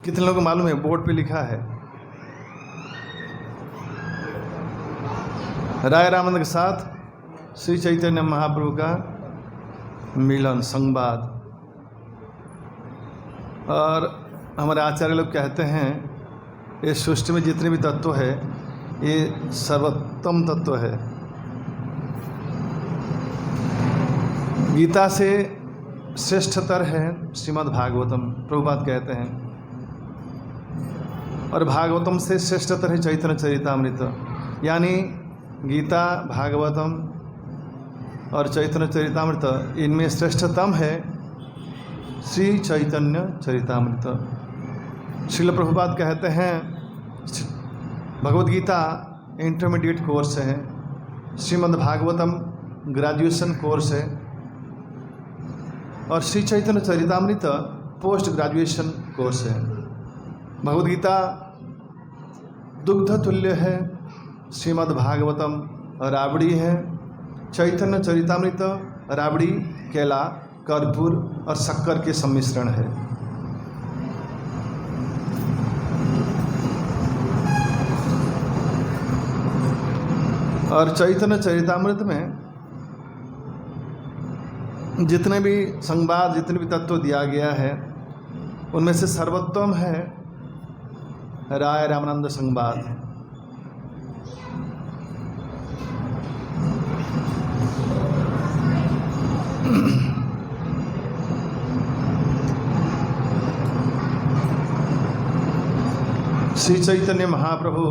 कितने लोगों को मालूम है बोर्ड पे लिखा है राय रामानंद के साथ श्री चैतन्य महाप्रभु का मिलन संवाद। और हमारे आचार्य लोग कहते हैं ये सृष्टि में जितने भी तत्व है ये सर्वोत्तम तत्व है। गीता से श्रेष्ठतर है श्रीमद् भागवतम, प्रभुपाद कहते हैं। और भागवतम से श्रेष्ठतर है चैतन्य चरितामृत। यानी गीता, भागवतम और चैतन्य चरितामृत, इनमें श्रेष्ठतम है श्री चैतन्य चरितामृत। श्रील प्रभुपाद कहते हैं भगवद गीता इंटरमीडिएट कोर्स है, श्रीमद् भागवतम ग्रेजुएशन कोर्स है और Shri Chaitanya Charitamrita post graduation course है। भगवद गीता दुग्ध तुल्य है, श्रीमद् भागवतम राबड़ी है, चैतन्य चरितामृत राबड़ी, केला, कर्पूर और शक्कर के सम्मिश्रण है। और चैतन्य चरितामृत में जितने भी संवाद, जितने भी तत्व दिया गया है उनमें से सर्वोत्तम है राय रामानंद संवाद। श्री चैतन्य महाप्रभु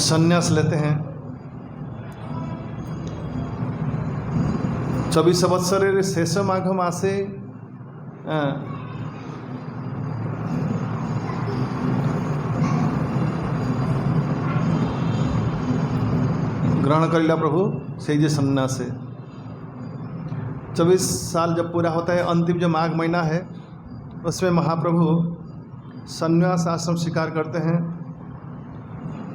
संन्यास लेते हैं। 24 वत्सरे शेष माघ मासे ग्रहण करिला प्रभु से जे संन्यास है। 24 साल जब पूरा होता है, अंतिम जो माघ महीना है उसमें महाप्रभु संन्यास आश्रम स्वीकार करते हैं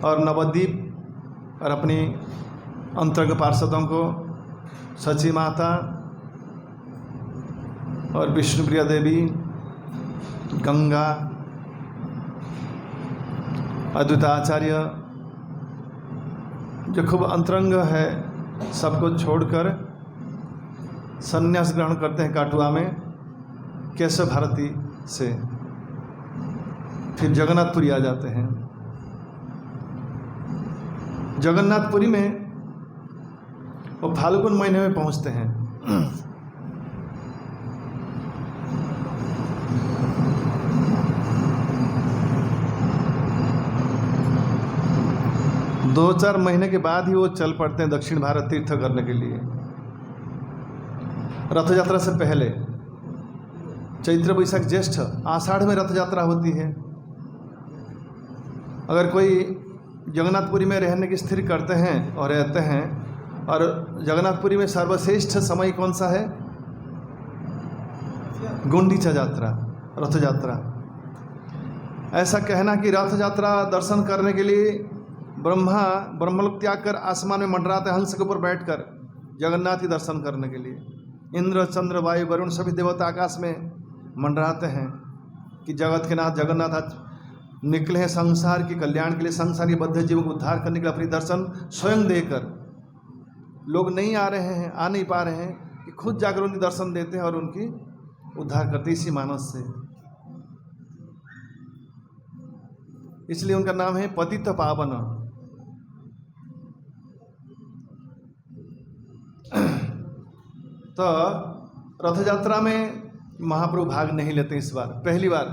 और नवद्वीप और अपनी अंतरंग पार्षदों को सची माता और विष्णुप्रिया देवी, गंगा, अद्वैताचार्य जो खूब अंतरंग है सबको छोड़कर संन्यास ग्रहण करते हैं काटुआ में केशव भारती से। फिर जगन्नाथपुरी आ जाते हैं। जगन्नाथपुरी में वो फाल्गुन महीने में पहुंचते हैं। दो चार महीने के बाद ही वो चल पड़ते हैं दक्षिण भारत तीर्थ करने के लिए। रथ यात्रा से पहले चैत्र वैशाख ज्येष्ठ आषाढ़ में रथ यात्रा होती है। अगर कोई जगन्नाथपुरी में रहने की स्थिर करते हैं और रहते हैं, और जगन्नाथपुरी में सर्वश्रेष्ठ समय कौन सा है? गुंडीचा यात्रा, रथ यात्रा। ऐसा कहना कि रथ यात्रा दर्शन करने के लिए ब्रह्मलोक त्याग कर आसमान में मंडराते हंस के ऊपर बैठकर जगन्नाथ ही दर्शन करने के लिए। इंद्र, चंद्र, वायु, वरुण सभी देवता आकाश में मंडराते हैं कि जगत के नाथ जगन्नाथ आज निकले हैं संसार के कल्याण के लिए, संसार के बद्ध जीवों को उद्धार करने के लिए अपनी दर्शन स्वयं देकर। लोग नहीं आ रहे हैं, आ नहीं पा रहे हैं कि खुद जाकर उनकी दर्शन देते हैं और उनकी उद्धार करते इसी मानस से। इसलिए उनका नाम है पतित पावन। तो रथ यात्रा में महाप्रभु भाग नहीं लेते इस बार, पहली बार।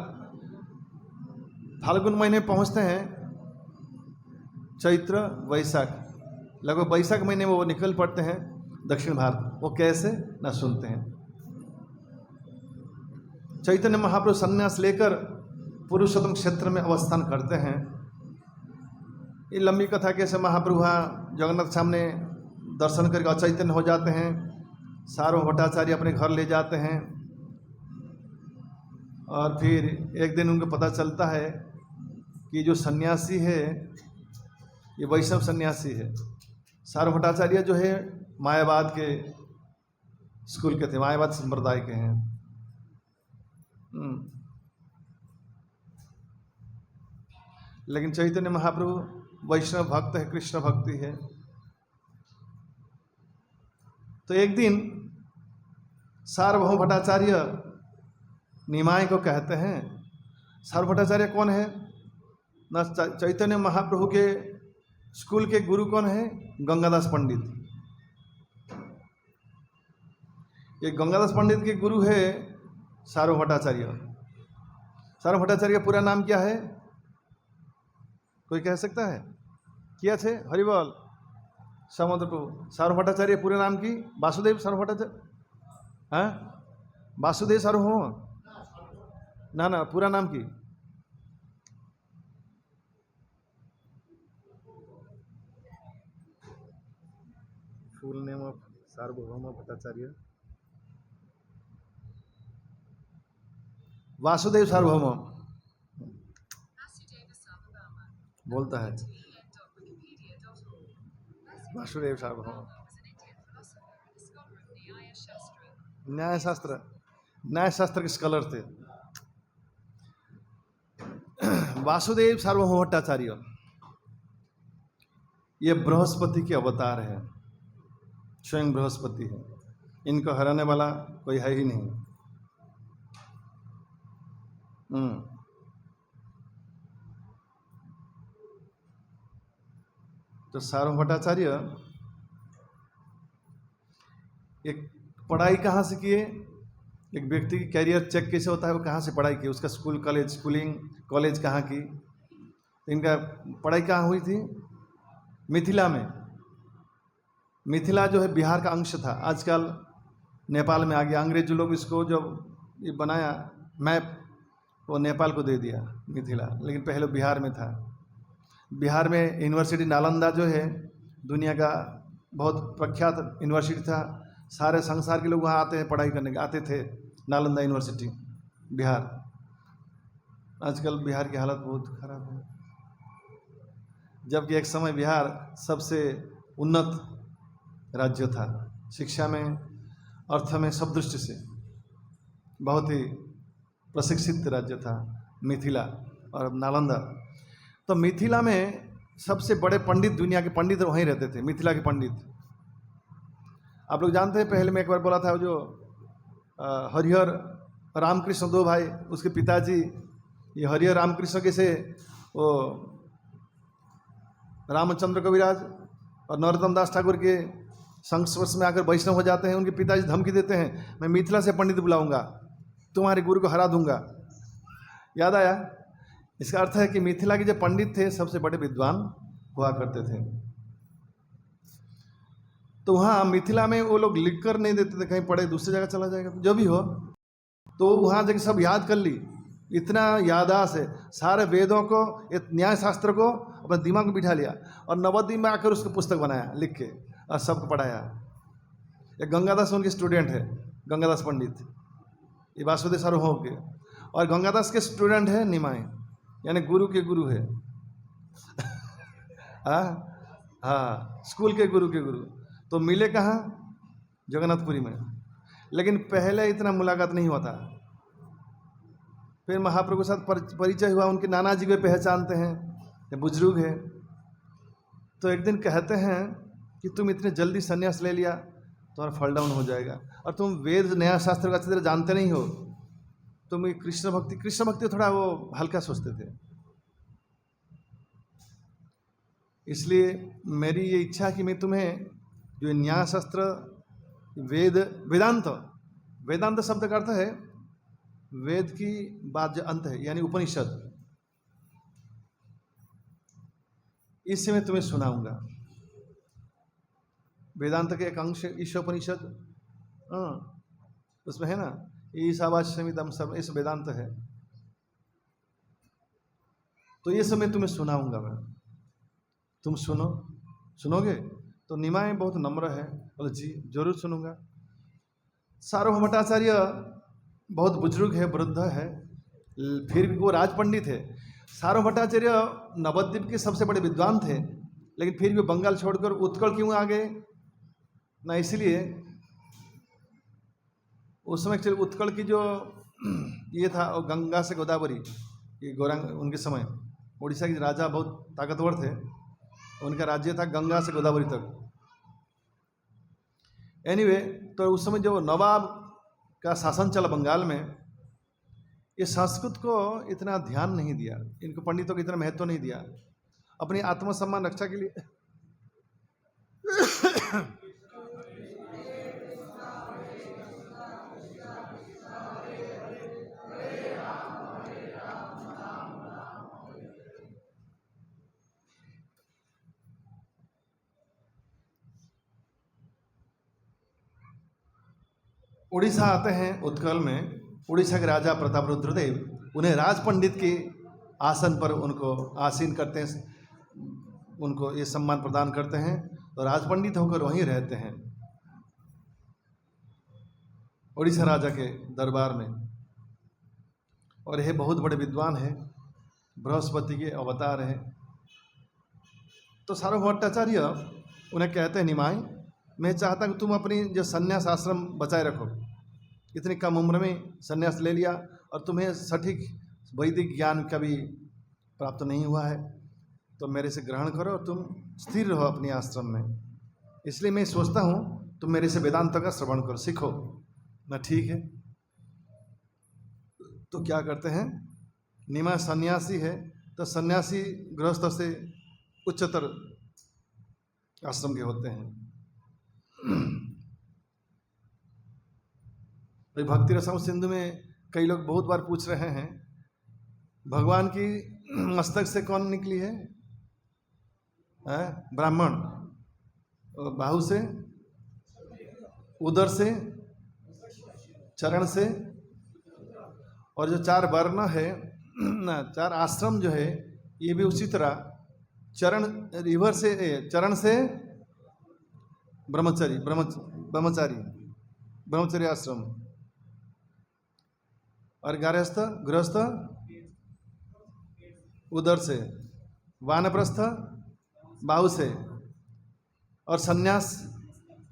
फाल्गुन महीने पहुंचते हैं, चैत्र वैशाख, लगभग वैशाख महीने में वो निकल पड़ते हैं दक्षिण भारत। वो कैसे न सुनते हैं। चैतन्य महाप्रभु संन्यास लेकर पुरुषोत्तम क्षेत्र में अवस्थान करते हैं। ये लंबी कथा कैसे महाप्रभु जगन्नाथ सामने दर्शन करके अचैतन्य हो जाते हैं। सारों भट्टाचार्य अपने घर ले जाते हैं और फिर एक दिन उनको पता चलता है कि जो सन्यासी है ये वैष्णव सन्यासी है। सारों भट्टाचार्य जो है मायावाद के स्कूल के थे, मायावाद संप्रदाय के हैं। लेकिन चैतन्य महाप्रभु वैष्णव भक्त है, कृष्ण भक्ति है। तो एक दिन सार्वभौम भट्टाचार्य निमाय को कहते हैं, सार्वभौम भट्टाचार्य कौन है ना? चैतन्य महाप्रभु के स्कूल के गुरु कौन है? गंगादास पंडित। ये गंगादास पंडित के गुरु है सार्वभौम भट्टाचार्य। सार्वभौम भट्टाचार्य का पूरा नाम क्या है? कोई कह सकता है? क्या थे? हरिबोल समुद्र को सार्वभौम भट्टाचार्य पूरे नाम की? वासुदेव सार्वभौम भट्टाचार्य। हाँ, वासुदेव सार्वभौम ना पूरा नाम की? फुल नेम ऑफ सार्वभौम भट्टाचार्य वासुदेव सार्वभौम बोलता है। वासुदेव सार्वभौम न्याय शास्त्र के स्कॉलर थे। वासुदेव सार्वभौम भट्टाचार्य ये बृहस्पति के अवतार है, स्वयं बृहस्पति है। इनको हराने वाला कोई है ही नहीं। तो सार्वभौम भट्टाचार्य एक पढ़ाई कहाँ से किए? एक व्यक्ति की कैरियर चेक कैसे होता है, वो कहाँ से पढ़ाई की, उसका स्कूल स्कूलिंग कॉलेज कहाँ की। इनका पढ़ाई कहाँ हुई थी? मिथिला में। मिथिला जो है बिहार का अंश था, आजकल नेपाल में आ गया। अंग्रेज लोग इसको जब ये बनाया मैप, वो नेपाल को दे दिया मिथिला, लेकिन पहले बिहार में था। बिहार में यूनिवर्सिटी नालंदा जो है दुनिया का बहुत प्रख्यात यूनिवर्सिटी था। सारे संसार के लोग वहाँ आते हैं, पढ़ाई करने आते थे। नालंदा यूनिवर्सिटी बिहार। आजकल बिहार की हालत बहुत खराब है, जबकि एक समय बिहार सबसे उन्नत राज्य था, शिक्षा में, अर्थ में, सब दृष्टि से बहुत ही प्रशिक्षित राज्य था मिथिला और नालंदा। तो मिथिला में सबसे बड़े पंडित, दुनिया के पंडित वहीं रहते थे, मिथिला के पंडित। आप लोग जानते हैं, पहले मैं एक बार बोला था, जो हरिहर रामकृष्ण दो भाई, उसके पिताजी ये हरिहर रामकृष्ण के से वो रामचंद्र कविराज और नरोत्तम दास ठाकुर के संस्पर्श में आकर वैष्णव हो जाते हैं। उनके पिताजी धमकी देते हैं, मैं मिथिला से पंडित बुलाऊंगा, तुम्हारे गुरु को हरा दूंगा। याद आया? इसका अर्थ है कि मिथिला के जो पंडित थे सबसे बड़े विद्वान हुआ करते थे। तो वहाँ मिथिला में वो लोग लिख कर नहीं देते थे, कहीं पढ़े दूसरी जगह चला जाएगा, जो भी हो। तो वहाँ जाके सब याद कर ली, इतना याददाश्त है। सारे वेदों को, न्याय शास्त्र को अपने दिमाग में बिठा लिया और नवद्वीप में आकर उसको पुस्तक बनाया लिख के और सबको पढ़ाया। ये गंगादास उनके स्टूडेंट है, गंगादास पंडित, ये वासुदेव सार्वभौम के। और गंगादास के स्टूडेंट है निमाय, यानी गुरु के गुरु है। हाँ, स्कूल के गुरु के गुरु। तो मिले कहाँ? जगन्नाथपुरी में। लेकिन पहले इतना मुलाकात नहीं हुआ था। फिर महाप्रभु के साथ परिचय हुआ, उनके नाना जी को पहचानते हैं, ये बुजुर्ग है। तो एक दिन कहते हैं कि तुम इतने जल्दी संन्यास ले लिया, तुम्हारा फॉल डाउन हो जाएगा, और तुम वेद न्याय शास्त्र को अच्छी तरह जानते नहीं हो। तुम कृष्ण भक्ति थोड़ा वो हल्का सोचते थे। इसलिए मेरी ये इच्छा कि मैं तुम्हें जो न्याय शास्त्र, वेदांत शब्द का अर्थ है वेद की बात जो अंत है, यानी उपनिषद, इससे मैं तुम्हें सुनाऊंगा। वेदांत के एक अंश ईशोपनिषद, उसमें है ना, ईशावास्यमिदं सब, इस वेदांत है। तो ये सब मैं तुम्हें सुनाऊंगा। मैं, तुम सुनोगे? तो निमाय बहुत नम्र है, बोले जी जरूर सुनूंगा। सार्वभौम भट्टाचार्य बहुत बुजुर्ग है, वृद्ध है, फिर भी वो राज पंडित है। सार्वभौम भट्टाचार्य नवद्वीप के सबसे बड़े विद्वान थे, लेकिन फिर भी बंगाल छोड़कर उत्कल क्यों आ गए ना? इसलिए उस समय एक्चुअली उत्कल की जो ये था वो गंगा से गोदावरी, ये गौरांग उनके समय उड़ीसा के राजा बहुत ताकतवर थे, उनका राज्य था गंगा से गोदावरी तक। एनीवे, तो उस समय जो नवाब का शासन चला बंगाल में, ये संस्कृत को इतना ध्यान नहीं दिया, इनको पंडितों को इतना महत्व नहीं दिया। अपनी आत्मसम्मान रक्षा के लिए उड़ीसा आते हैं उत्कल में। उड़ीसा के राजा प्रताप रुद्रदेव उन्हें राज पंडित के आसन पर उनको आसीन करते हैं, उनको ये सम्मान प्रदान करते हैं, तो राज पंडित होकर वहीं रहते हैं उड़ीसा राजा के दरबार में। और यह बहुत बड़े विद्वान है, बृहस्पति के अवतार हैं। तो सार्वभौमाचार्य उन्हें कहते हैं, निमाई, मैं चाहता हूँ तुम अपनी जो संन्यास आश्रम बचाए रखो। इतनी कम उम्र में संन्यास ले लिया और तुम्हें सटीक वैदिक ज्ञान कभी प्राप्त नहीं हुआ है, तो मेरे से ग्रहण करो और तुम स्थिर रहो अपने आश्रम में। इसलिए मैं सोचता हूँ तुम मेरे से वेदांत का श्रवण करो, सीखो ना। ठीक है। तो क्या करते हैं, निमा सन्यासी है, तो सन्यासी गृहस्थ से उच्चतर आश्रम के होते हैं। भक्ति रसम सिंधु में कई लोग बहुत बार पूछ रहे हैं, भगवान की मस्तक से कौन निकली है? ब्राह्मण। बाहु से, उदर से, चरण से, और जो 4 वर्ण है ना, 4 आश्रम जो है, ये भी उसी तरह चरण से ब्रह्मचारी आश्रम, और गृहस्थ उदर से, वानप्रस्थ बाहु से, और सन्यास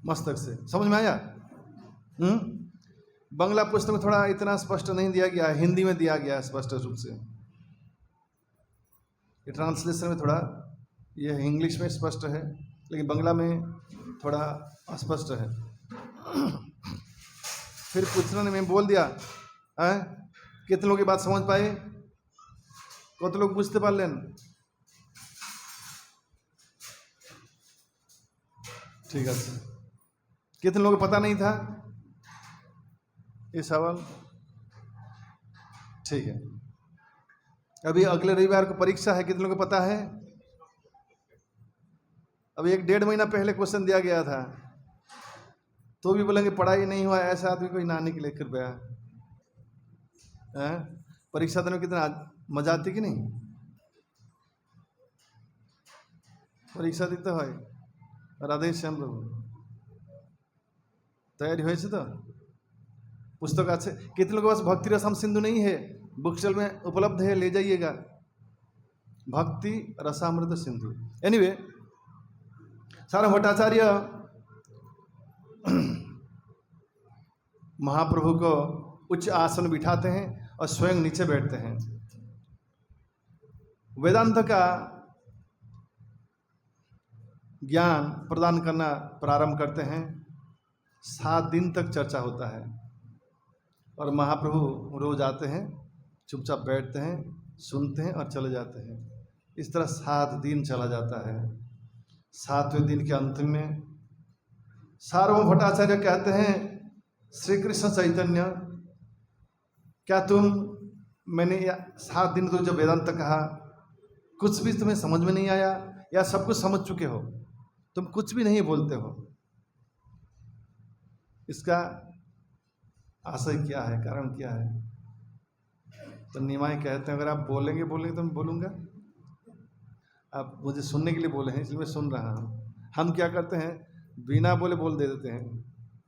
मस्तक से। समझ में आया? बंगला पुस्तक में थोड़ा इतना स्पष्ट नहीं दिया गया है, हिंदी में दिया गया है स्पष्ट रूप से। ये ट्रांसलेशन में थोड़ा, ये इंग्लिश में स्पष्ट है, लेकिन बंगला में थोड़ा अस्पष्ट है। फिर पूछने ने मैं बोल दिया, कितने लोग की बात समझ पाए? कत लोग बुझते पारलेन? ठीक है। कितने लोगों को पता नहीं था ये सवाल? ठीक है। अभी अगले रविवार को परीक्षा है, कितने लोगों को पता है? अभी 1-1.5 महीना पहले क्वेश्चन दिया गया था, तो भी बोलेंगे पढ़ाई नहीं हुआ। ऐसा आदमी कोई ना निकले कृपया। परीक्षा देने में कितना मजा आती कि नहीं? परीक्षा দিতে হয়। राधे श्याम प्रभु तैयारी हुई तो पुस्तक अच्छे। कितने लोगों के पास भक्ति रसम सिंधु नहीं है? बुक स्टॉल में उपलब्ध है, ले जाइएगा, भक्ति रसामृत सिंधु। एनीवे, सारा भट्टाचार्य महाप्रभु को उच्च आसन बिठाते हैं और स्वयं नीचे बैठते हैं। वेदांत का ज्ञान प्रदान करना प्रारंभ करते हैं। 7 दिन तक चर्चा होता है और महाप्रभु रोज आते हैं, चुपचाप बैठते हैं, सुनते हैं और चले जाते हैं। इस तरह 7 दिन चला जाता है। 7वें दिन के अंतिम में सार्वभौम भट्टाचार्य कहते हैं, श्री कृष्ण चैतन्य, क्या मैंने 7 दिन तो जो वेदांत कहा, कुछ भी तुम्हें समझ में नहीं आया या सब कुछ समझ चुके हो? तुम कुछ भी नहीं बोलते हो। इसका आशय क्या है, कारण क्या है? तो निमाई कहते हैं, अगर आप बोलेंगे तो मैं बोलूँगा। आप मुझे सुनने के लिए बोले हैं, इसलिए मैं सुन रहा हूँ। हम क्या करते हैं, बिना बोले बोल दे देते हैं,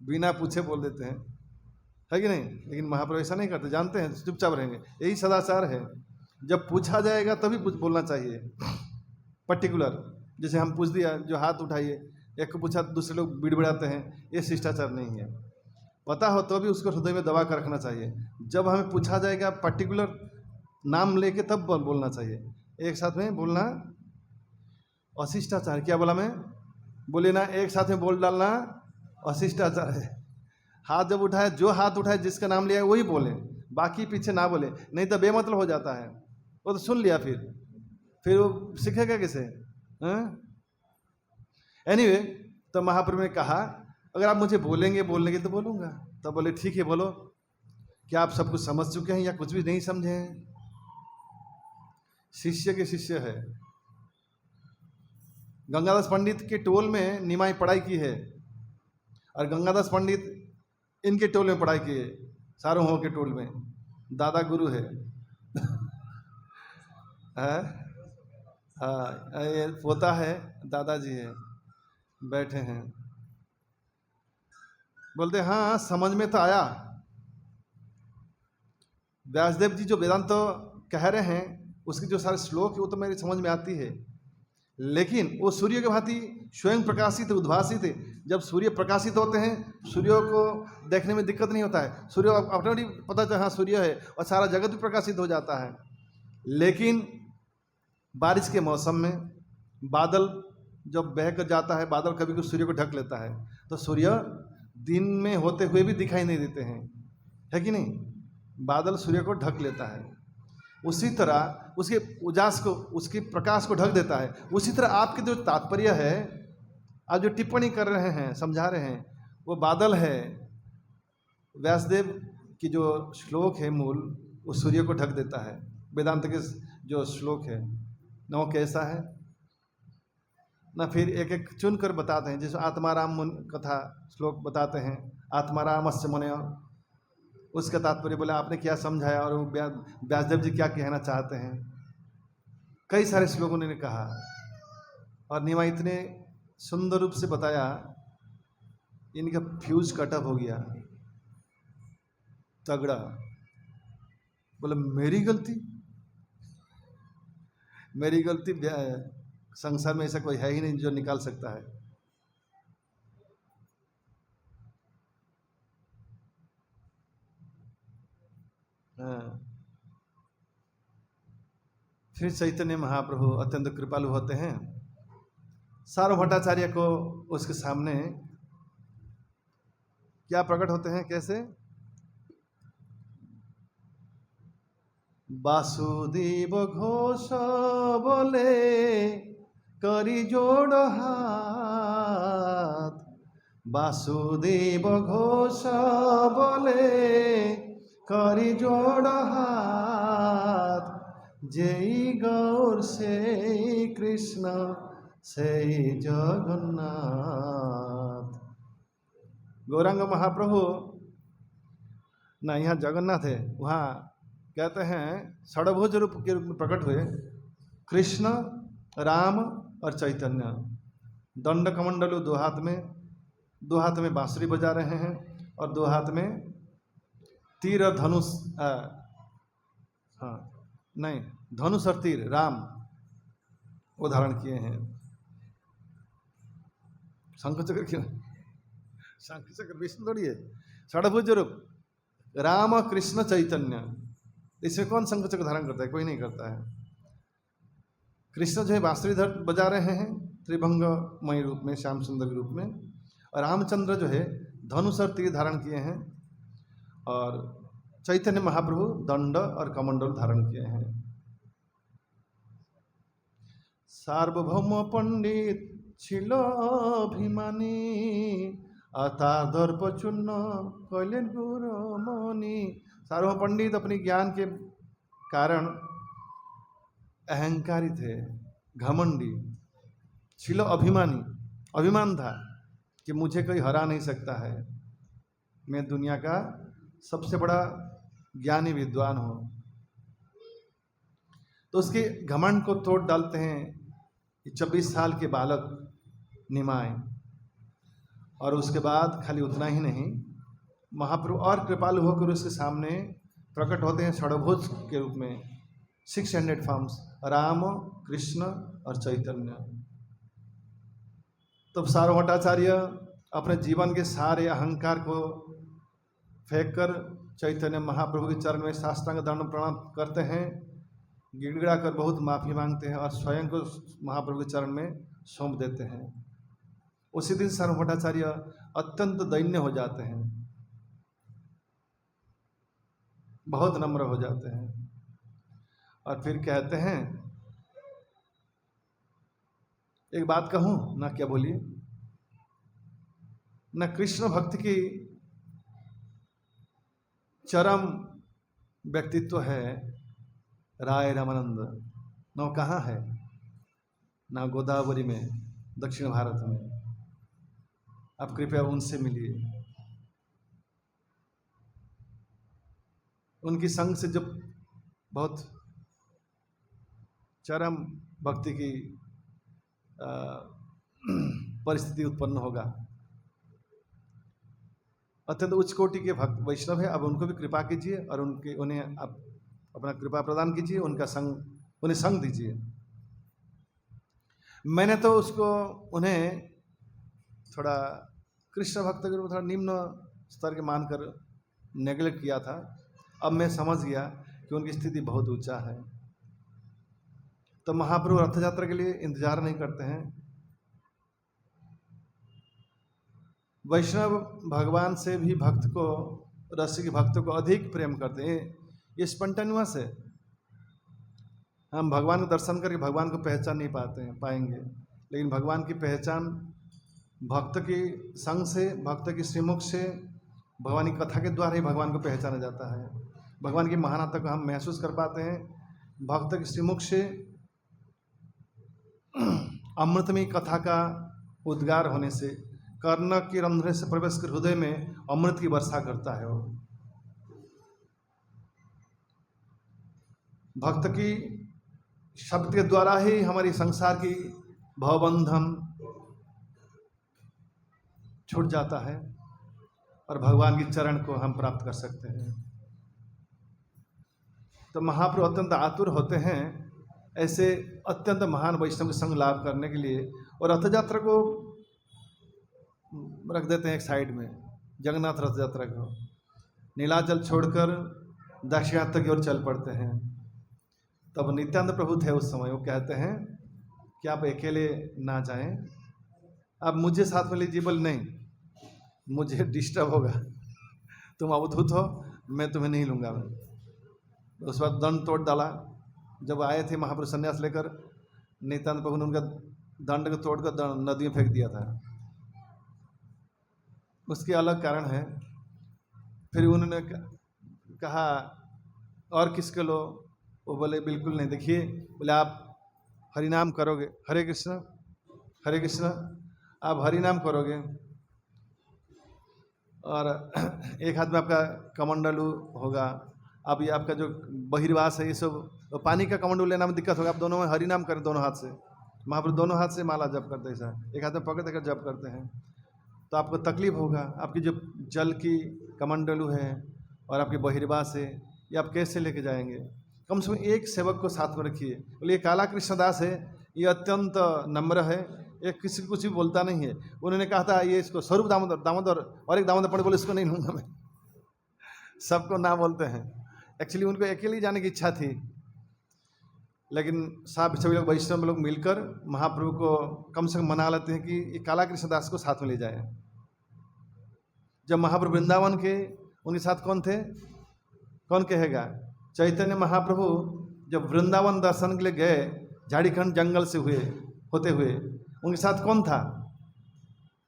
बिना पूछे बोल देते हैं, है कि नहीं? लेकिन महाप्रभु ऐसा नहीं करते, जानते हैं, चुपचाप रहेंगे। यही सदाचार है। जब पूछा जाएगा तभी बोलना चाहिए। पर्टिकुलर, जैसे हम पूछ दिया, जो हाथ उठाइए, एक को पूछा दूसरे लोग बिड़बिड़ाते हैं, ये शिष्टाचार नहीं है। पता हो तो भी उसको हृदय में दबा कर रखना चाहिए। जब हमें पूछा जाएगा पर्टिकुलर नाम लेके तब बोलना चाहिए। एक साथ में बोलना अशिष्टाचार। क्या बोला मैं? बोले ना, एक साथ में बोल डालना अशिष्टाचार है। हाथ जब उठाए, जो हाथ उठाए जिसका नाम लिया है वही बोले, बाकी पीछे ना बोले, नहीं तो बेमतलब हो जाता है। वो तो सुन लिया, फिर वो सीखेगा कैसे? एनीवे, तो महाप्रभु ने कहा अगर आप मुझे बोलेंगे तो बोलूँगा। तब बोले ठीक है बोलो, क्या आप सब कुछ समझ चुके हैं या कुछ भी नहीं समझे हैं? शिष्य के शिष्य है। गंगादास पंडित के टोल में निमाई पढ़ाई की है, और गंगादास पंडित इनके टोल में पढ़ाई की है, सारों के टोल में। दादा गुरु है। हाँ, ये पोता है, दादाजी है, बैठे हैं। बोलते हाँ समझ में तो आया। व्यासदेव जी जो वेदांत तो कह रहे हैं उसके जो सारे श्लोक है वो तो मेरी समझ में आती है, लेकिन वो सूर्य के भांति स्वयं प्रकाशित उद्भासित है। जब सूर्य प्रकाशित होते हैं, सूर्य को देखने में दिक्कत नहीं होता है, सूर्य ऑटोमेटिक पता चला हाँ सूर्य है, और सारा जगत भी प्रकाशित हो जाता है। लेकिन बारिश के मौसम में बादल जब बह कर जाता है, बादल कभी कभी सूर्य को ढक लेता है, तो सूर्य दिन में होते हुए भी दिखाई नहीं देते हैं, है कि नहीं? बादल सूर्य को ढक लेता है, उसी तरह उसके उजास को, उसकी प्रकाश को ढक देता है। उसी तरह आपके जो तात्पर्य है, आप जो टिप्पणी कर रहे हैं, समझा रहे हैं, वो बादल है। व्यासदेव की जो श्लोक है मूल, वो सूर्य को ढक देता है। वेदांत के जो श्लोक है न, वो कैसा है ना, फिर एक एक चुन कर बताते हैं। जैसे आत्माराम कथा श्लोक बताते हैं, आत्मारामस्य मुनय, उसका तात्पर्य बोला आपने क्या समझाया और व्यासदेव जी क्या कहना चाहते हैं। कई सारे श्लोकों ने कहा, और निमा इतने सुंदर रूप से बताया, इनका फ्यूज कटअप हो गया तगड़ा। बोला मेरी गलती संसार में ऐसा कोई है ही नहीं जो निकाल सकता है। फिर चैतन्य महाप्रभु अत्यंत कृपालु होते हैं। सारो भट्टाचार्य को उसके सामने क्या प्रकट होते हैं, कैसे? वासुदेव घोष बोले करी जोड़ हाथ, वासुदेव घोष बोले करी जोड़ हाथ, जेई गौर से कृष्ण से जगन्नाथ। गौरांग महाप्रभु ना यहाँ जगन्नाथ है, वहाँ कहते हैं षडभुज रूप के रूप में प्रकट हुए कृष्ण, राम और चैतन्य। दंड कमंडल दो हाथ में बांसुरी बजा रहे हैं, और दो हाथ में तीर और धनुष, नहीं धनुष और तीर, राम वो धारण किए हैं। शंख चक्र क्यों? शंख चक्र विष्णु थोड़ी है, षडभुज रूप राम कृष्ण चैतन्य। इसमें कौन शंख चक्र धारण करता है? कोई नहीं करता है। कृष्ण जो है बांसुरी बजा रहे हैं त्रिभंगमय रूप में, श्याम सुंदर रूप में, और रामचंद्र जो है धनुष और तीर धारण किए हैं, और चैतन्य महाप्रभु दंड और कमंडल धारण किए हैं। सार्वभौम पंडित छिलो अभिमानी, अता दर्प चूर्ण कैलेन गुरु मणि। सार्वभौम पंडित अपनी ज्ञान के कारण अहंकारी थे, घमंडी। छिलो अभिमानी, अभिमान था कि मुझे कोई हरा नहीं सकता है, मैं दुनिया का सबसे बड़ा ज्ञानी विद्वान हूँ। तो उसके घमंड को तोड़ डालते हैं 26 साल के बालक निमाय। और उसके बाद खाली उतना ही नहीं, महाप्रभु और कृपालु होकर उसके सामने प्रकट होते हैं षडभुज के रूप में, 600 फॉर्म्स, राम कृष्ण और चैतन्य। तब सारो भट्टाचार्य अपने जीवन के सारे अहंकार को फेंक कर चैतन्य महाप्रभु के चरण में साष्टांग दंड प्रणाम करते हैं, गिड़गिड़ा कर बहुत माफ़ी मांगते हैं और स्वयं को महाप्रभु के चरण में सौंप देते हैं। उसी दिन सार्वभौम भट्टाचार्य अत्यंत दैन्य हो जाते हैं, बहुत नम्र हो जाते हैं और फिर कहते हैं, एक बात कहूँ ना, क्या बोलिए, न कृष्ण भक्त की चरम व्यक्तित्व है राय रामानंद, न वो कहाँ है, ना गोदावरी में दक्षिण भारत में। आप कृपया उनसे मिलिए, उनकी संग से जब बहुत चरम भक्ति की परिस्थिति उत्पन्न होगा। अत्यंत उच्च कोटि के भक्त वैष्णव है, अब उनको भी कृपा कीजिए और उन्हें आप अपना कृपा प्रदान कीजिए, उनका संग, उन्हें संग दीजिए। मैंने तो उन्हें थोड़ा कृष्ण भक्त के रूप थोड़ा निम्न स्तर के मानकर नेगलेक्ट किया था। अब मैं समझ गया कि उनकी स्थिति बहुत ऊंचा है। तो महाप्रभु रथ यात्रा के लिए इंतजार नहीं करते हैं। वैष्णव भगवान से भी भक्त को, रसिक भक्त को अधिक प्रेम करते हैं। ये स्पॉन्टेनियस है। हम भगवान को दर्शन करके भगवान को पहचान नहीं पाएंगे, लेकिन भगवान की पहचान भक्त की संग से, भक्त की श्रीमुख से, भगवान की कथा के द्वारा ही भगवान को पहचाना जाता है। भगवान की महानता को हम महसूस कर पाते हैं भक्त की श्रीमुख से। अमृतमयी कथा का उद्गार होने से, कर्ण की रंध्र से प्रवेश कर हृदय में अमृत की वर्षा करता है। वो भक्त की शब्द के द्वारा ही हमारी संसार की भवबंधन छूट जाता है और भगवान की चरण को हम प्राप्त कर सकते हैं। तो महाप्रभु अत्यंत आतुर होते हैं ऐसे अत्यंत महान वैष्णव के संग लाभ करने के लिए, और रथ यात्रा को रख देते हैं एक साइड में। जगन्नाथ रथ यात्रा को नीलाचल छोड़कर दाक्षिणात्य की ओर चल पड़ते हैं। तब नित्यानंद प्रभु थे उस समय। वो कहते हैं कि आप अकेले ना जाएं, आप मुझे साथ में लीजिए। बोल नहीं, मुझे डिस्टर्ब होगा, तुम अवधूत हो, मैं तुम्हें नहीं लूँगा। उस बाद दंड तोड़ डाला। जब आए थे महाप्रभु संन्यास लेकर, नित्यानंद प्रभु ने उनका दंड को तोड़कर नदी में फेंक दिया था। उसके अलग कारण है। फिर उन्होंने कहा और किसके लो? वो बोले बिल्कुल नहीं। देखिए, बोले आप हरिनाम करोगे, हरे कृष्ण हरे कृष्ण, आप हरिनाम करोगे और एक हाथ में आपका कमंडलू होगा। अब ये आपका जो बहिर्वास है, ये सब पानी का कमंडलू लेना में दिक्कत होगा। आप दोनों में हरिनाम करें, दोनों हाथ से। महाप्रभु दोनों हाथ से माला जप करते हैं, ऐसा एक हाथ में पकड़ देकर जप करते हैं। तो आपको तकलीफ होगा। आपकी जो जल की कमंडलू है और आपके बहिर्वास है, ये आप कैसे लेके जाएंगे? कम से कम एक सेवक को साथ में रखिए। बोले ये काला कृष्णदास है, ये अत्यंत नम्र है, ये किसी को कुछ भी बोलता नहीं है। उन्होंने कहा था ये इसको स्वरूप दामोदर और एक दामोदर पड़े, बोले इसको नहीं लूँगा मैं। सबको ना बोलते हैं। एक्चुअली उनको अकेले जाने की इच्छा थी, लेकिन सभी लोग वैष्णव लोग मिलकर महाप्रभु को कम से कम मना लेते हैं कि ये काला कृष्णदास को साथ में ले जाए। जब महाप्रभु वृंदावन के, उनके साथ कौन थे? कौन कहेगा? चैतन्य महाप्रभु जब वृंदावन दर्शन के लिए गए, झाड़ीखंड जंगल से होते हुए, उनके साथ कौन था?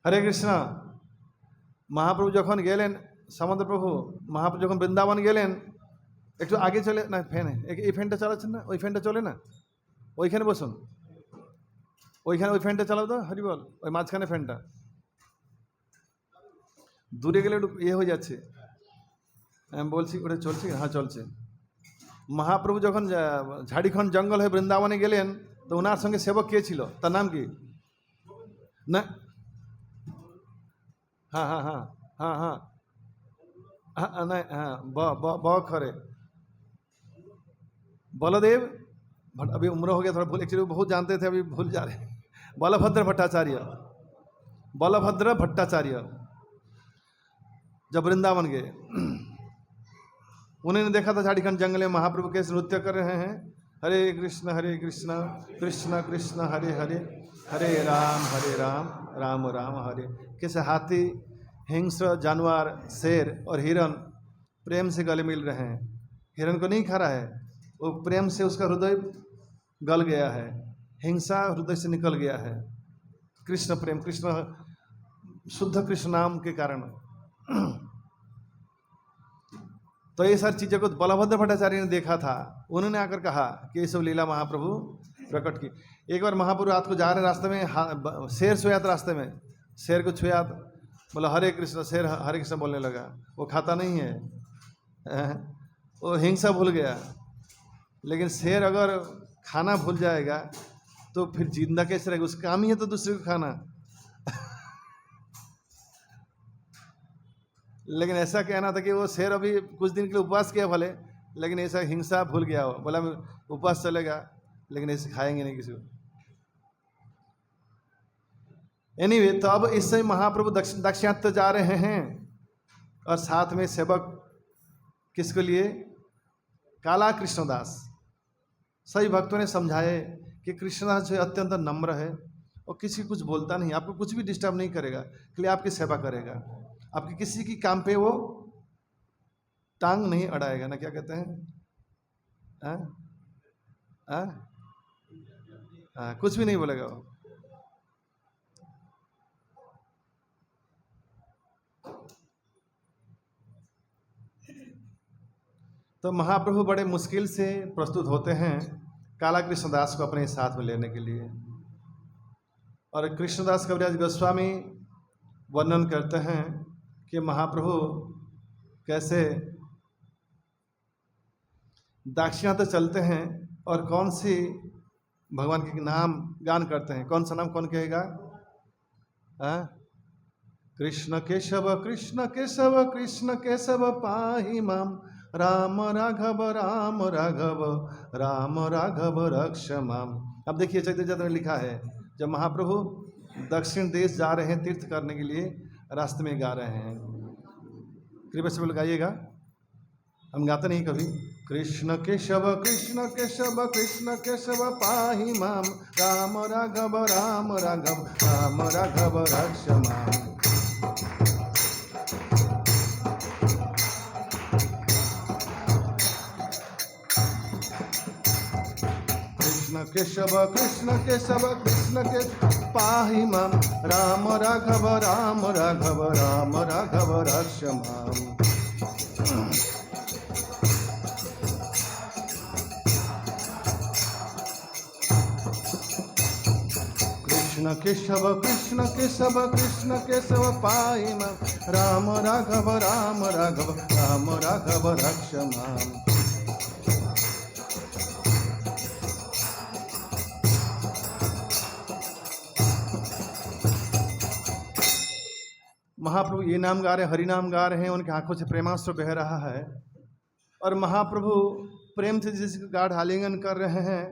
हरे कृष्ण। महाप्रभु जखन गेलें समुद्र प्रभु, महाप्रभु जखन वृंदावन गेलें, একটু আগে চলে না, ফ্যানে এই ফ্যানটা চালাচ্ছেন না, ওই ফ্যানটা চলে না, ওইখানে বসুন, ওইখানে ওই ফ্যানটা চালাও তো, হরি বল, ওই মাঝখানে ফ্যানটা। দূরে গেলে একটু ইয়ে হয়ে যাচ্ছে। আমি বলছি ওটা চলছে, হ্যাঁ চলছে। মহাপ্রভু যখন ঝাড়িখণ্ড জঙ্গল হয়ে বৃন্দাবনে গেলেন, তো ওনার সঙ্গে সেবক কে ছিল? তার নাম কি? না, হ্যাঁ হ্যাঁ হ্যাঁ হ্যাঁ হ্যাঁ হ্যাঁ না, হ্যাঁ ব खरे बलदेव भट्ट, अभी उम्र हो गया थोड़ा भूल, एक्चुअली बहुत जानते थे, अभी भूल जा रहे हैं। बलभद्र भट्टाचार्य, बलभद्र भट्टाचार्य। जब वृंदावन गए, उन्होंने देखा था झारखंड जंगल में महाप्रभु कैसे नृत्य कर रहे हैं, हरे कृष्ण कृष्ण कृष्ण हरे हरे, हरे राम राम राम हरे। कैसे हाथी, हिंस्र जानवर, शेर और हिरन प्रेम से गले मिल रहे हैं। हिरन को नहीं खा रहा है, वो प्रेम से उसका हृदय गल गया है, हिंसा हृदय से निकल गया है। कृष्ण प्रेम, कृष्ण शुद्ध कृष्ण नाम के कारण। तो ये सारी चीज़ों को बलभद्र भट्टाचार्य ने देखा था। उन्होंने आकर कहा कि ये सब लीला महाप्रभु प्रकट की। एक बार महाप्रभु रात को जा रहे रास्ते में शेर सोया था, रास्ते में शेर को छुआ, बोला हरे कृष्ण, शेर हरे कृष्ण बोलने लगा। वो खाता नहीं है, वो हिंसा भूल गया। लेकिन शेर अगर खाना भूल जाएगा तो फिर जिंदा कैसे रहेगा? उसका काम ही है तो दूसरे को खाना। लेकिन ऐसा कहना था कि वो शेर अभी कुछ दिन के लिए उपवास किया भले, लेकिन ऐसा हिंसा भूल गया हो, बोला मैं उपवास चलेगा लेकिन ऐसे खाएंगे नहीं किसी को। एनीवे, तो अब इस समय महाप्रभु दाक्षिणात्य जा रहे हैं और साथ में सेवक किसको लिए? काला कृष्णदास। सभी भक्तों ने समझाए कि कृष्णदास जो अत्यंत नम्र है और किसी कुछ बोलता नहीं, आपको कुछ भी डिस्टर्ब नहीं करेगा, के लिए आपकी सेवा करेगा, आपकी किसी की काम पे वो टांग नहीं अड़ाएगा ना, क्या कहते हैं, कुछ भी नहीं बोलेगा वो। तो महाप्रभु बड़े मुश्किल से प्रस्तुत होते हैं काला कृष्णदास को अपने साथ में लेने के लिए। और कृष्णदास कविराज गोस्वामी वर्णन करते हैं कि महाप्रभु कैसे दाक्षिणात्य चलते हैं और कौन सी भगवान के नाम गान करते हैं। कौन सा नाम कौन कहेगा? कृष्ण केशव कृष्ण केशव कृष्ण केशव पाहि माम, राम राघव राम राघव राम राघव रक्ष माम। अब देखिए चैतन्य चरितामृत में लिखा है, जब महाप्रभु दक्षिण देश जा रहे हैं तीर्थ करने के लिए, रास्ते में गा रहे हैं। कृपया से गाइएगा, हम गाते नहीं कभी। कृष्ण केशव कृष्ण केशव कृष्ण केशव पाहि माम, राम राघव राम राघव राम राघव रक्ष माम। केशव कृष्ण केशव कृष्ण के पाहि माम, राम राघव राम राघव राम राघव रक्ष माम। कृष्ण केशव कृष्ण केशव कृष्ण केशव पाहि माम, राम राघव राम राघव राम राघव रक्ष माम। महाप्रभु ये नाम गा रहे हैं, हरि नाम गा रहे हैं, उनकी आंखों से प्रेमाश्रु बह रहा है और महाप्रभु प्रेम से जिसका गाढ़ आलिंगन कर रहे हैं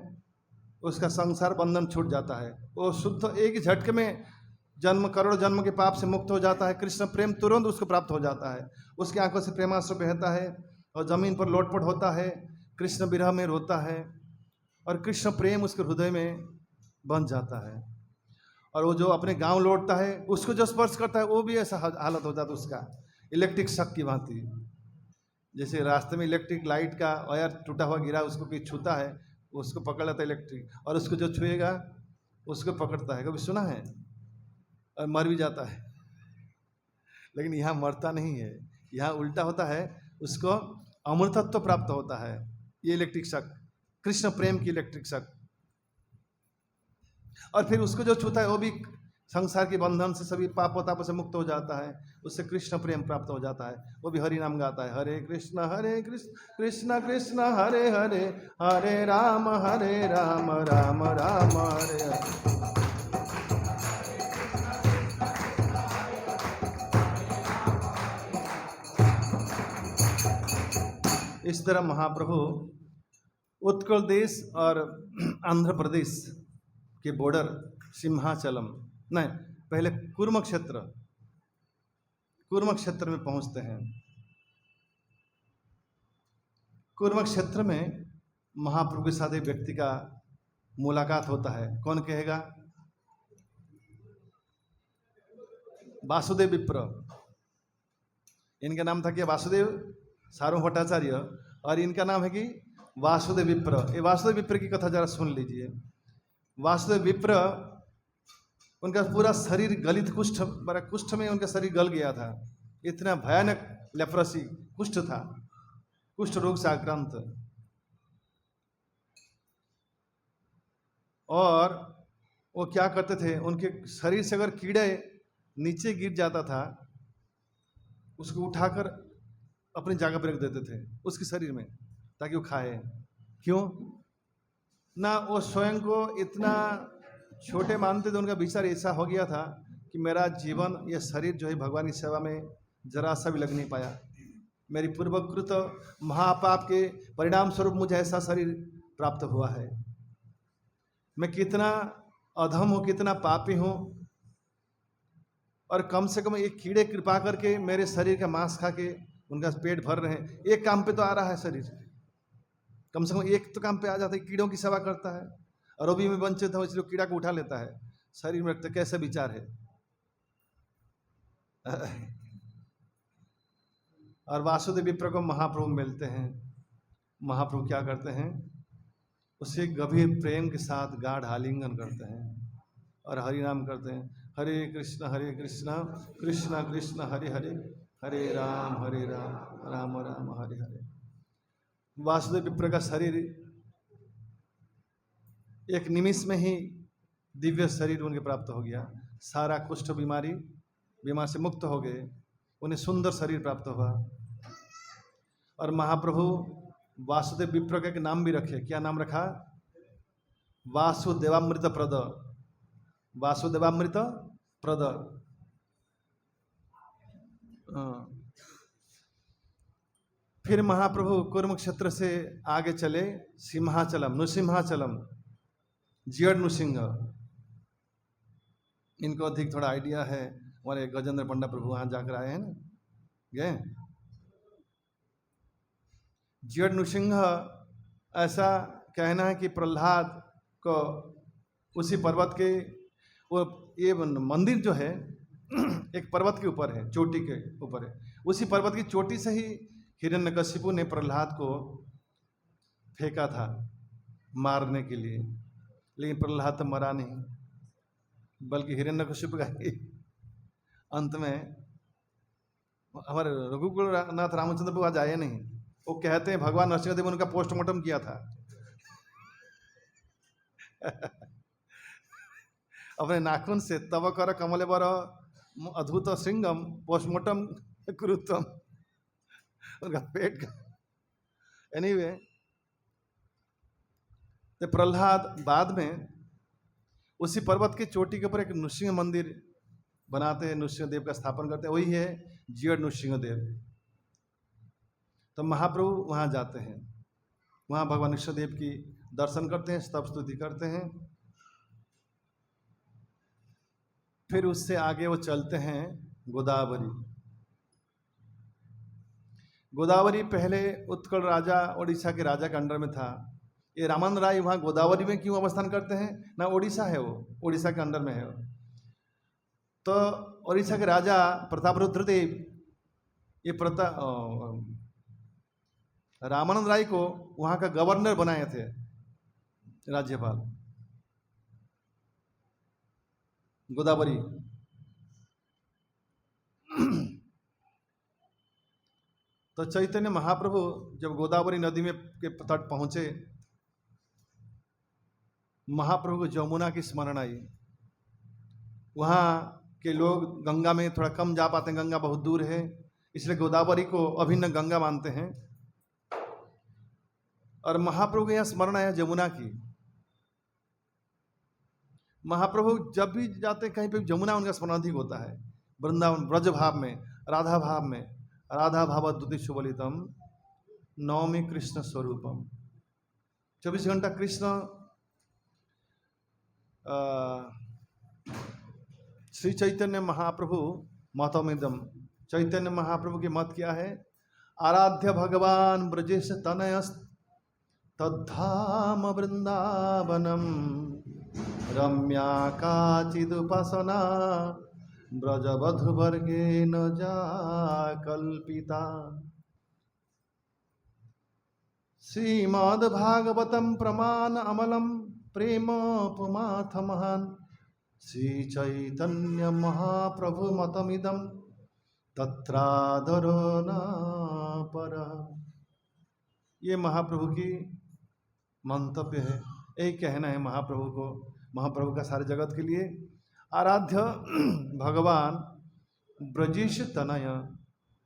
उसका संसार बंधन छूट जाता है। वो शुद्ध एक ही झटके में जन्म, करोड़ जन्म के पाप से मुक्त हो जाता है। कृष्ण प्रेम तुरंत उसको प्राप्त हो जाता है। उसकी आंखों से प्रेमाश्रु बहता है और जमीन पर लोटपट होता है, कृष्ण विरह में रोता है और कृष्ण प्रेम उसके हृदय में बन जाता है। और वो जो अपने गांव लौटता है, उसको जो स्पर्श करता है वो भी ऐसा हालत हो जाता है उसका, इलेक्ट्रिक शॉक की भांति। जैसे रास्ते में इलेक्ट्रिक लाइट का वायर टूटा हुआ गिरा, उसको कोई छूता है, उसको पकड़ लेता है इलेक्ट्रिक, और उसको जो छुएगा उसको पकड़ता है। कभी सुना है? और मर भी जाता है। लेकिन यहाँ मरता नहीं है, यहाँ उल्टा होता है, उसको अमृतत्व प्राप्त होता है। ये इलेक्ट्रिक शॉक, कृष्ण प्रेम की इलेक्ट्रिक शॉक। और फिर उसको जो छूता है वो भी संसार के बंधन से, सभी पापों तापों से मुक्त हो जाता है, उससे कृष्ण प्रेम प्राप्त हो जाता है। वो भी हरि नाम गाता है, हरे कृष्ण कृष्ण कृष्ण हरे हरे, हरे राम राम राम हरे हरे। इस तरह महाप्रभु उत्कल देश और आंध्र प्रदेश के बॉर्डर सिंहाचलम, नहीं पहले कुर्म क्षेत्र, कूर्म क्षेत्र में पहुंचते हैं। कूर्म क्षेत्र में महाप्रभु के साथ एक व्यक्ति का मुलाकात होता है। कौन कहेगा? वासुदेव विप्र। इनका नाम था क्या? वासुदेव सार्वभौम भट्टाचार्य, और इनका नाम है कि वासुदेव विप्र। ये वासुदेव विप्र की कथा जरा सुन लीजिए। वासुदेव विप्र, उनका पूरा शरीर गलित कुष्ठ, बड़ा कुष्ठ में उनका शरीर गल गया था। इतना भयानक लेप्रोसी कुष्ठ था, कुष्ठ रोग से आक्रांत। और वो क्या करते थे, उनके शरीर से अगर कीड़े नीचे गिर जाता था, उसको उठाकर अपनी जगह पर रख देते थे उसके शरीर में, ताकि वो खाए। क्यों? ना वो स्वयं को इतना छोटे मानते थे, उनका विचार ऐसा हो गया था कि मेरा जीवन, यह शरीर जो है भगवान की सेवा में जरा सा भी लग नहीं पाया। मेरी पूर्वकृत महापाप के परिणाम स्वरूप मुझे ऐसा शरीर प्राप्त हुआ है। मैं कितना अधम हूँ, कितना पापी हूँ, और कम से कम एक कीड़े कृपा करके मेरे शरीर का मांस खा के उनका पेट भर रहे हैं। एक काम पे तो आ रहा है शरीर, कम से कम एक तो काम पे आ जाता है, कीड़ों की सेवा करता है, और अभी में वंचित है इसलिए कीड़ा को उठा लेता है, शरीर में रखता। कैसा विचार है? और वासुदेव विप्र को महाप्रभु मिलते हैं। महाप्रभु क्या करते हैं? उसे गंभीर प्रेम के साथ गाढ़ आलिंगन करते हैं और हरि नाम करते हैं। हरे कृष्ण कृष्ण कृष्ण हरे हरे, हरे राम राम राम हरे हरे। वासुदेव विप्र का शरीर एक निमिष में ही दिव्य शरीर उनके प्राप्त हो गया। सारा कुष्ठ बीमार से मुक्त हो गए, उन्हें सुंदर शरीर प्राप्त हुआ। और महाप्रभु वासुदेव विप्र का एक नाम भी रखे। क्या नाम रखा? वासुदेवामृत प्रद। वासुदेवामृत प्रद। फिर महाप्रभु कुर्म क्षेत्र से आगे चले सिंहाचलम, नृसिंहाचलम, जियड नृसिंह। इनको अधिक थोड़ा आइडिया है, हमारे गजेंद्र पंडा प्रभु वहां जाकर आए हैं ना, गए। जियड नृसिंह, ऐसा कहना है कि प्रहलाद को उसी पर्वत के, वो ये मंदिर जो है एक पर्वत के ऊपर है, चोटी के ऊपर है। उसी पर्वत की चोटी से ही हिरण्यकशिपु ने प्रहलाद को फेंका था मारने के लिए, लेकिन प्रहलाद तो मरा नहीं, बल्कि हिरण्यकशिपु का ही अंत में हमारे रघुकुलनाथ रामचंद्र प्रभु आज आए नहीं। वो कहते हैं भगवान नरसिंहदेव ने उनका पोस्टमार्टम किया था अपने नाखून से, तब कर कमले बर अद्भुत सिंगम पोस्टमार्टम कुरुतम, उनका पेट का। एनीवे, तो प्रहलाद बाद में उसी पर्वत के चोटी के ऊपर एक नृसिंह मंदिर बनाते हैं, नृसिंह देव का स्थापन करते हैं, वही है जियड नृसिंह देव। तो महाप्रभु वहाँ जाते हैं, वहाँ भगवान नृसिंह देव की दर्शन करते हैं, स्तव स्तुति करते हैं। फिर उससे आगे वो चलते हैं गोदावरी। गोदावरी पहले उत्कल राजा ओडिशा के राजा के अंडर में था। ये रामानंद राय वहाँ गोदावरी में क्यों अवस्थान करते हैं? ना ओडिशा है, वो ओडिशा के अंडर में है। तो ओडिशा के राजा प्रतापरुद्र देव ये रामानंद राय को वहाँ का गवर्नर बनाए थे, राज्यपाल गोदावरी। तो चैतन्य महाप्रभु जब गोदावरी नदी में के तट पहुंचे, महाप्रभु को जमुना की स्मरण आई। वहाँ के लोग गंगा में थोड़ा कम जा पाते हैं, गंगा बहुत दूर है, इसलिए गोदावरी को अभिन्न गंगा मानते हैं। और महाप्रभु को यहाँ स्मरण आया जमुना की। महाप्रभु जब भी जाते कहीं पे जमुना उनका स्मरण अधिक होता है। वृंदावन ब्रज भाव में, राधा भाव में, राधा भाव द्वितीय सुबलितम नवमी कृष्ण स्वरूपम। 24 घंटा कृष्ण श्री चैतन्य महाप्रभु मतमिदम चैतन्य महाप्रभु की मत क्या है? आराध्य भगवान ब्रजेश तनयस तद्धाम वृंदावनम रम्या काचिदुपासना ब्रजवधुवर्गे न जा कल्पिता। श्रीमद्भागवतम प्रमाण अमलम प्रेम पुमाथ महान श्री चैतन्य महाप्रभु मतमिदम तत्रादरो न पर। ये महाप्रभु की मंतव्य है, यही कहना है महाप्रभु को, महाप्रभु का सारे जगत के लिए। आराध्य भगवान ब्रजेश तनय,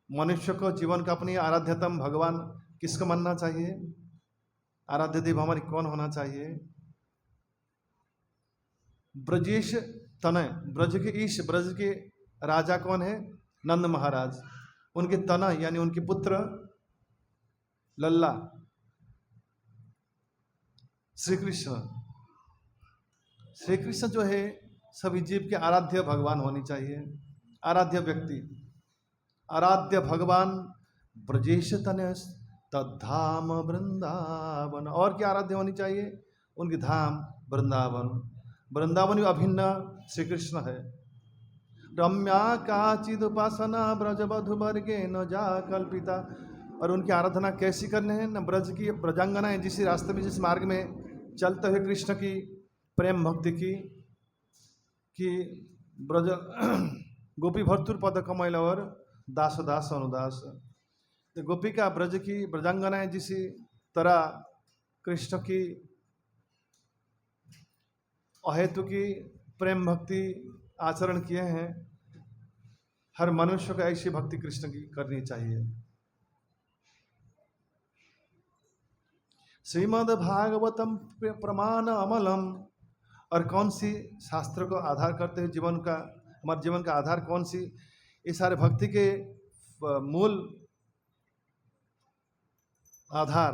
मनुष्य को जीवन का अपनी आराध्यतम भगवान किसको मानना चाहिए? आराध्य देव हमारी कौन होना चाहिए? ब्रजेश तनय, ब्रज के ईश, ब्रज के राजा कौन है? नंद महाराज। उनके तनय यानी उनके पुत्र लल्ला श्री कृष्ण। श्री कृष्ण जो है सभी जीव के आराध्य भगवान होनी चाहिए, आराध्य व्यक्ति। आराध्य भगवान ब्रजेश तनय तद्धाम वृंदावन। और क्या आराध्य होनी चाहिए? उनके धाम वृंदावन। वृंदावन भी अभिन्न श्री कृष्ण है। रम्या काचिद उपासना ब्रजवधु वर्गे न जा कल्पिता। और उनकी आराधना कैसी करने हैं? न ब्रज की ब्रजांगनाएं जिस रास्ते में, जिस मार्ग में चलते हुए कृष्ण की प्रेम भक्ति की ब्रज गोपी भर्तुर पद कमैल और दास दास अनुदास। तो गोपी का ब्रज की ब्रजांगनाएं जिस तरह कृष्ण की अहेतु की प्रेम भक्ति आचरण किए हैं, हर मनुष्य को ऐसी भक्ति कृष्ण की करनी चाहिए। श्रीमद् भागवतम प्रमाण अमलम। और कौन सी शास्त्र को आधार करते हुए जीवन का, हमारे जीवन का आधार कौन सी? ये सारे भक्ति के मूल आधार,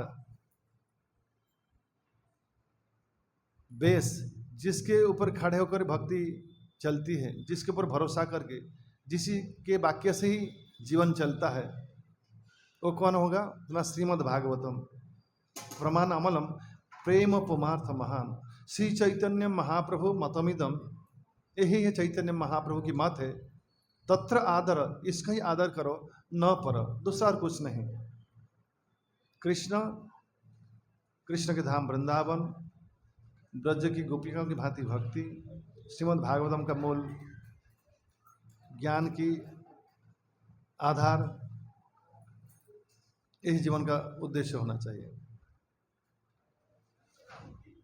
बेस, जिसके ऊपर खड़े होकर भक्ति चलती है, जिसके ऊपर भरोसा करके, जिसी के वाक्य से ही जीवन चलता है, वो कौन होगा? तुम्हारा श्रीमद् भागवतम प्रमाण अमलम प्रेम पुमार्थ महान श्री चैतन्य महाप्रभु मतमिदम। यही है चैतन्य महाप्रभु की मत है। तत्र आदर, इसका ही आदर करो, न पर, दूसरा कुछ नहीं। कृष्ण, कृष्ण के धाम वृंदावन, ब्रज की गोपिकाओं की भांति भक्ति, श्रीमद् भागवतम का मूल ज्ञान की आधार, यही जीवन का उद्देश्य होना चाहिए।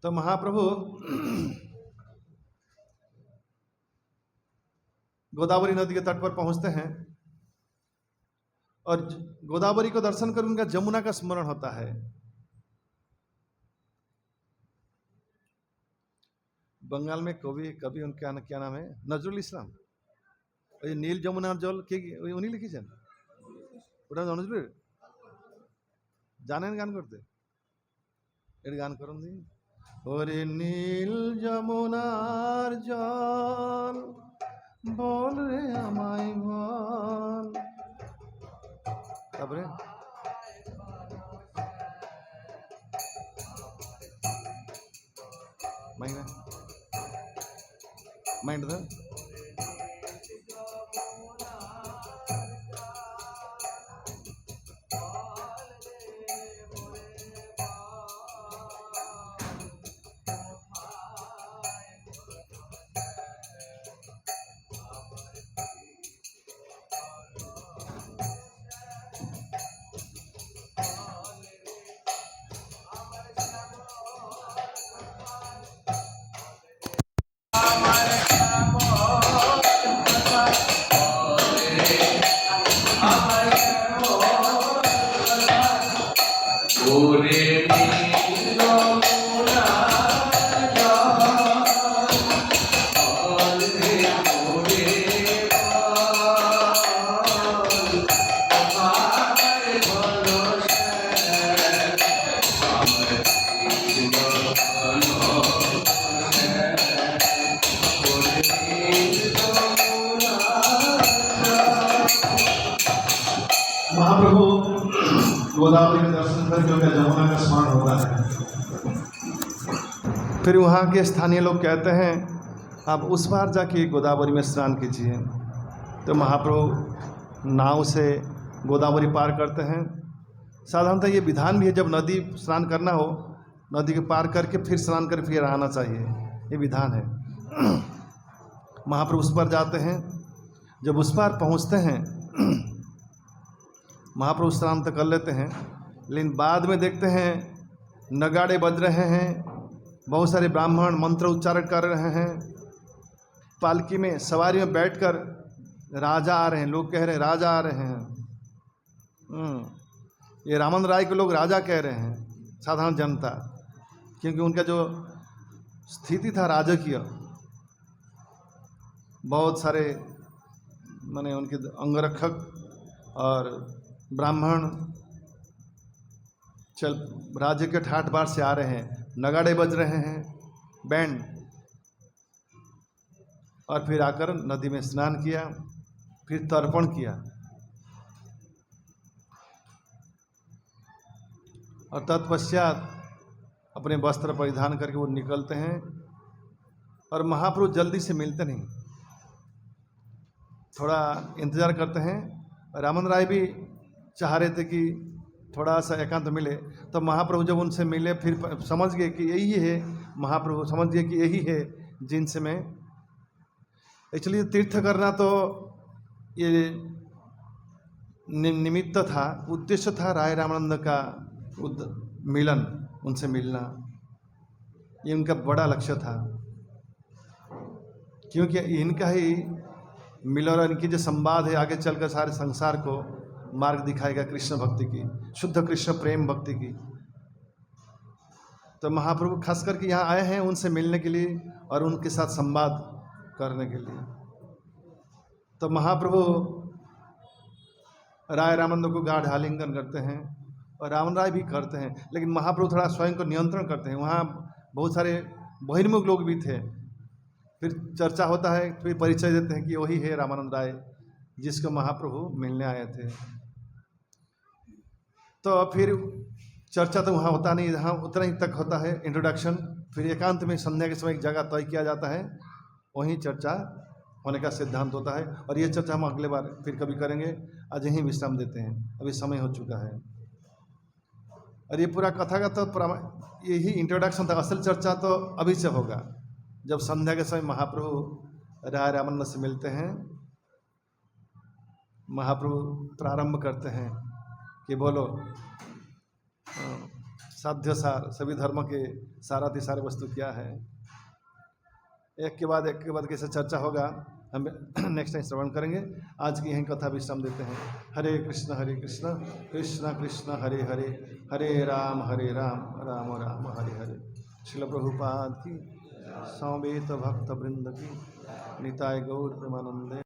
तो महाप्रभु गोदावरी नदी के तट पर पहुंचते हैं और गोदावरी को दर्शन कर उनका जमुना का स्मरण होता है। बंगाल में कवि उनका क्या नाम है? नजरुल इस्लाम। ये नील जमुना जल के उन्हीं लिखिছেন, ওটা নজরুল জানেন গান করতে? এর গান করুন দিন। ওরে নীল যমুনার জল বল রে আমায় বল। তারপরে মাইন্ড দা करके उनका जमुना का स्मरण होता है। फिर वहाँ के स्थानीय लोग कहते हैं आप उस पार जाके गोदावरी में स्नान कीजिए। तो महाप्रभु नाव से गोदावरी पार करते हैं। साधारणतः ये विधान भी है, जब नदी स्नान करना हो नदी के पार करके फिर स्नान कर फिर आना चाहिए, ये विधान है। महाप्रभु उस पर जाते हैं। जब उस पार पहुँचते हैं महाप्रभु स्नान तो कर लेते हैं, लेकिन बाद में देखते हैं नगाड़े बज रहे हैं, बहुत सारे ब्राह्मण मंत्र उच्चारण कर रहे हैं। पालकी में सवारी में बैठकर राजा आ रहे हैं, लोग कह रहे हैं राजा आ रहे हैं। ये रामन राय को लोग राजा कह रहे हैं, साधारण जनता, क्योंकि उनका जो स्थिति था राजकीय, बहुत सारे माने उनके अंगरक्षक और ब्राह्मण चल राज्य के ठाट बाट से आ रहे हैं, नगाड़े बज रहे हैं, बैंड, और फिर आकर नदी में स्नान किया, फिर तर्पण किया और तत्पश्चात अपने वस्त्र परिधान करके वो निकलते हैं। और महाप्रभु जल्दी से मिलते नहीं, थोड़ा इंतज़ार करते हैं। रामन राय भी चाह रहे थे कि थोड़ा सा एकांत मिले, तो महाप्रभु जब उनसे मिले फिर समझ गए कि यही है, महाप्रभु समझ गए कि यही है जिनसे मैं एक्चुअली तीर्थ करना तो ये निमित्त था, उद्देश्य था राय रामानंद का मिलन, उनसे मिलना, ये उनका बड़ा लक्ष्य था। क्योंकि इनका ही मिलन और इनकी जो संवाद है आगे चलकर सारे संसार को मार्ग दिखाएगा कृष्ण भक्ति की, शुद्ध कृष्ण प्रेम भक्ति की। तो महाप्रभु खास करके यहाँ आए हैं उनसे मिलने के लिए और उनके साथ संवाद करने के लिए। तो महाप्रभु राय रामानंद को गाढ़ आलिंगन करते हैं और रामन राय भी करते हैं, लेकिन महाप्रभु थोड़ा स्वयं को नियंत्रण करते हैं। वहाँ बहुत सारे बहिर्मुख लोग भी थे। फिर चर्चा होता है, फिर परिचय देते हैं कि वही है रामानंद राय जिसको महाप्रभु मिलने आए थे। तो फिर चर्चा तो वहाँ होता नहीं, यहाँ उतना ही तक होता है इंट्रोडक्शन। फिर एकांत में संध्या के समय एक जगह तय किया जाता है, वहीं चर्चा होने का सिद्धांत होता है। और ये चर्चा हम अगले बार फिर कभी करेंगे, आज यहीं विश्राम देते हैं, अभी समय हो चुका है। और ये पूरा कथा का तो यही इंट्रोडक्शन था, असल चर्चा तो अभी से होगा जब संध्या के समय महाप्रभु राय रामानंद से मिलते हैं। महाप्रभु प्रारंभ करते हैं कि बोलो साध्य सार, सभी धर्म के सारातिसार वस्तु क्या है। एक के बाद कैसे चर्चा होगा हम नेक्स्ट टाइम श्रवण करेंगे। आज की यही कथा विश्राम देते हैं। हरे कृष्ण कृष्ण कृष्ण हरे हरे, हरे राम राम राम हरे हरे। श्रील प्रभुपाद की, समवेत भक्त वृंद की, निताय गौर प्रेमानंदे।